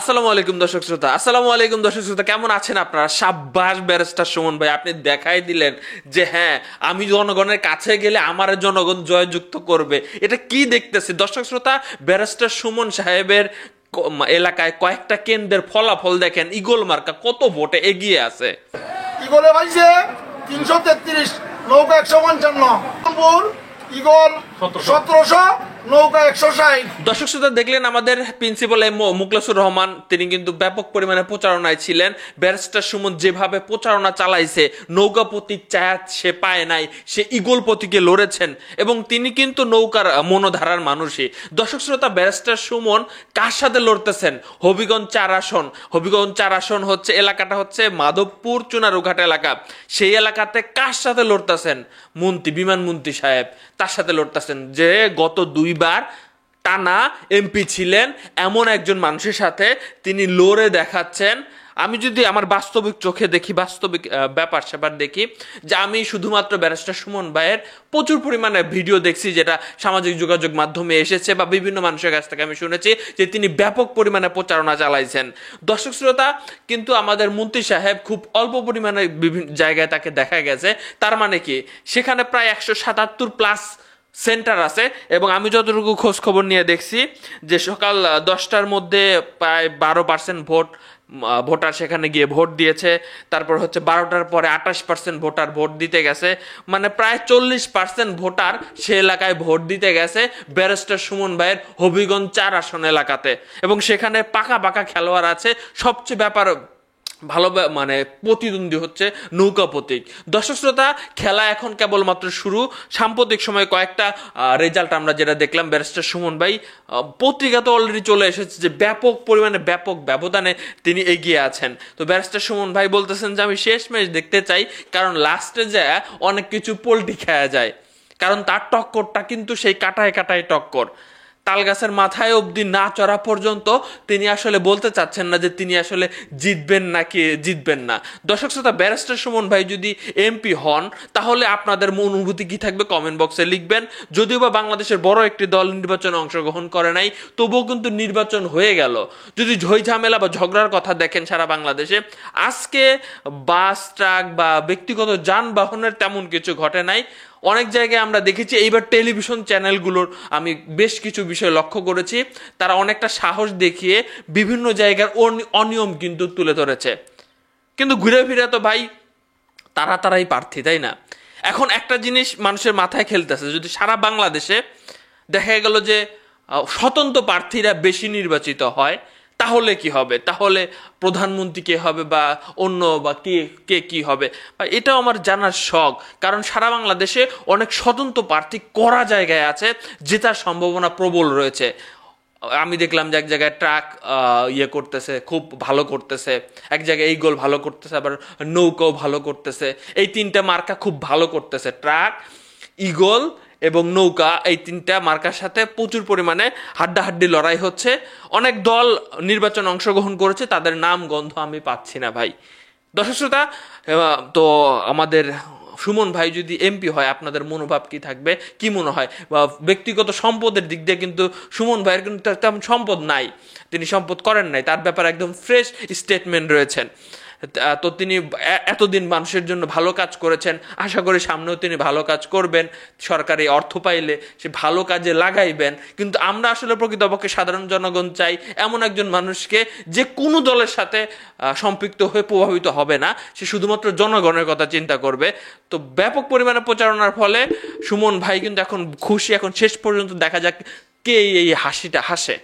আসসালামু আলাইকুম দর্শক শ্রোতা কেমন আছেন আপনারা? সাব্বাস ব্যারিস্টার সুমন ভাই, আপনি দেখাই দিলেন যে হ্যাঁ, আমি জনগণের কাছে গেলে আমার জনগণ জয়যুক্ত করবে। এটা কি দেখতেছি দর্শক শ্রোতা? ব্যারিস্টার সুমন সাহেবের এলাকায় কয়েকটা কেন্দ্রের ফলাফল দেখেন। ইগল মার্কা কত ভোটে এগিয়ে আছে। ইগলে পাইছে 333, নৌকা 155, ইগল 1700, নৌকা 160। দর্শক শ্রোতা দেখলেন আমাদের প্রিন্সিপাল মুখলেসুর রহমান, তিনি কিন্তু ব্যাপক পরিমাণে প্রচারণায় ছিলেন। ব্যারিস্টার সুমন যেভাবে প্রচারণা চালাইছে, নৌকা প্রতীক চায়াত সে পায় নাই, সে ইগল প্রতীকে লড়েছেন এবং তিনি কিন্তু নৌকার মনোধারার মানুষই। দর্শক শ্রোতা, ব্যারিস্টার সুমন কার সাথে লড়তেছেন? হবিগঞ্জ 4 আসন। হবিগঞ্জ 4 আসন হচ্ছে এলাকাটা হচ্ছে মাধবপুর চুনারুঘাট এলাকা। সেই এলাকাতে কার সাথে লড়তেছেন? মন্ত্রী, বিমান মন্ত্রী সাহেব, তার সাথে লড়তেছেন, যে গত 2 বার টানা এমপি ছিলেন এমন একজন মানুষের সাথে তিনি লড়ে দেখাচ্ছেন। আমি যদি আমার বাস্তবিক চোখে দেখি, বাস্তবিক ব্যাপার স্যাপার দেখি, যে আমি শুধুমাত্র ব্যারিস্টার সুমন ভাইয়ের প্রচুর পরিমাণে ভিডিও দেখছি, যেটা সামাজিক যোগাযোগ মাধ্যমে এসেছে বা বিভিন্ন মানুষের কাছ থেকে আমি শুনেছি যে তিনি ব্যাপক পরিমাণে প্রচারণা চালাইছেন। দর্শক শ্রোতা, কিন্তু আমাদের মন্ত্রী সাহেব খুব অল্প পরিমাণে বিভিন্ন জায়গায় তাকে দেখা গেছে। তার মানে কি, সেখানে প্রায় 177+ সেন্টার আছে এবং আমি যতটুকু খোঁজ খবর নিয়ে দেখছি যে সকাল 10টার মধ্যে প্রায় 12% ভোটার সেখানে গিয়ে ভোট দিয়েছে। তারপর হচ্ছে 12টার পরে 28% ভোটার ভোট দিতে গেছে। মানে প্রায় 40% ভোটার সে এলাকায় ভোট দিতে গেছে ব্যারিস্টার সুমন ভাইয়ের হবিগঞ্জ 4 আসন এলাকাতে। এবং সেখানে পাকা পাকা খেলোয়াড় আছে। সবচেয়ে ব্যাপার ভালো মানে প্রতিদ্বন্দ্বী হচ্ছে নৌকা প্রতীক। দর্শক শ্রোতা, খেলা এখন কেবলমাত্র শুরু। সাম্প্রতিক সময়ে কয়েকটা রেজাল্ট আমরা যেটা দেখলাম, ব্যারিস্টার সুমন ভাই পত্রিকা তো অলরেডি চলে এসেছে যে ব্যাপক পরিমাণে ব্যাপক ব্যবধানে তিনি এগিয়ে আছেন। তো ব্যারিস্টার সুমন ভাই বলতেছেন যে আমি শেষ ম্যাচ দেখতে চাই, কারণ লাস্টে যায় অনেক কিছু পোল্টি খাওয়া যায়, কারণ তার টক্করটা কিন্তু সেই কাটায় কাটায় টক্কর। তালগাছের মাথায় অবধি না চড়া পর্যন্ত তিনি আসলে বলতে চাচ্ছেন না যে তিনি আসলে জিতবেন নাকি জিতবেন না। দর্শক শ্রোতা, ব্যারিস্টার সুমন ভাই যদি এমপি হন তাহলে আপনাদের অনুভূতি কি থাকবে কমেন্ট বক্সে লিখবেন। যদিও বা বাংলাদেশের বড় একটি দল নির্বাচনে অংশগ্রহণ করে নাই, তবুও কিন্তু নির্বাচন হয়ে গেল। যদি ঝই ঝামেলা বা ঝগড়ার কথা দেখেন সারা বাংলাদেশে, আজকে বাস, ট্রাক বা ব্যক্তিগত যানবাহনের তেমন কিছু ঘটে নাই। অনেক জায়গায় আমরা দেখেছি এইবার টেলিভিশন চ্যানেলগুলোর আমি বেশ কিছু বিষয় লক্ষ্য করেছি, তারা অনেকটা সাহস দেখিয়ে বিভিন্ন জায়গার অনিয়ম কিন্তু তুলে ধরেছে। কিন্তু ঘুরে ফিরে তো ভাই তারাই প্রার্থী, তাই না? এখন একটা জিনিস মানুষের মাথায় খেলতেছে, যদি সারা বাংলাদেশে দেখা গেল যে স্বতন্ত্র প্রার্থীরা বেশি নির্বাচিত হয়, তাহলে কি হবে? তাহলে প্রধানমন্ত্রী কে হবে বা অন্য বা কে কি হবে? এটাও আমার জানার শখ, কারণ সারা বাংলাদেশে অনেক স্বতন্ত্র প্রার্থী কড়া জায়গায় আছে, জেতার সম্ভাবনা প্রবল রয়েছে। আমি দেখলাম যে এক জায়গায় ট্রাক করতেছে, খুব ভালো করতেছে, এক জায়গায় ইগল ভালো করতেছে, আবার নৌকাও ভালো করতেছে। এই 3টা মার্কা খুব ভালো করতেছে, ট্রাক, ইগল এবং নৌকা। এই 3টা মার্কার সাথে প্রচুর পরিমাণে হাড্ডাহাড্ডি লড়াই হচ্ছে। অনেক দল নির্বাচন অংশগ্রহণ করেছে, তাদের নাম গন্ধ আমি পাচ্ছি না ভাই। দর্শক শ্রোতা, তো আমাদের সুমন ভাই যদি এমপি হয় আপনাদের মনোভাব কি থাকবে? কি মনে হয়? বা ব্যক্তিগত সম্পদের দিক দিয়ে কিন্তু সুমন ভাইয়ের কিন্তু তেমন সম্পদ নাই, তিনি সম্পদ করেন নাই, তার ব্যাপারে একদম ফ্রেশ স্টেটমেন্ট রয়েছেন। তো তিনি এতদিন মানুষের জন্য ভালো কাজ করেছেন, আশা করি সামনেও তিনি ভালো কাজ করবেন। সরকারি অর্থ পাইলে সে ভালো কাজে লাগাইবেন। কিন্তু আমরা আসলে প্রকৃতপক্ষে সাধারণ জনগণ চাই এমন একজন মানুষকে যে কোনো দলের সাথে সম্পৃক্ত হয়ে প্রভাবিত হবে না, সে শুধুমাত্র জনগণের কথা চিন্তা করবে। তো ব্যাপক পরিমাণে প্রচারণার ফলে সুমন ভাই কিন্তু এখন খুশি। এখন শেষ পর্যন্ত দেখা যাক কে এই হাসিটা হাসে।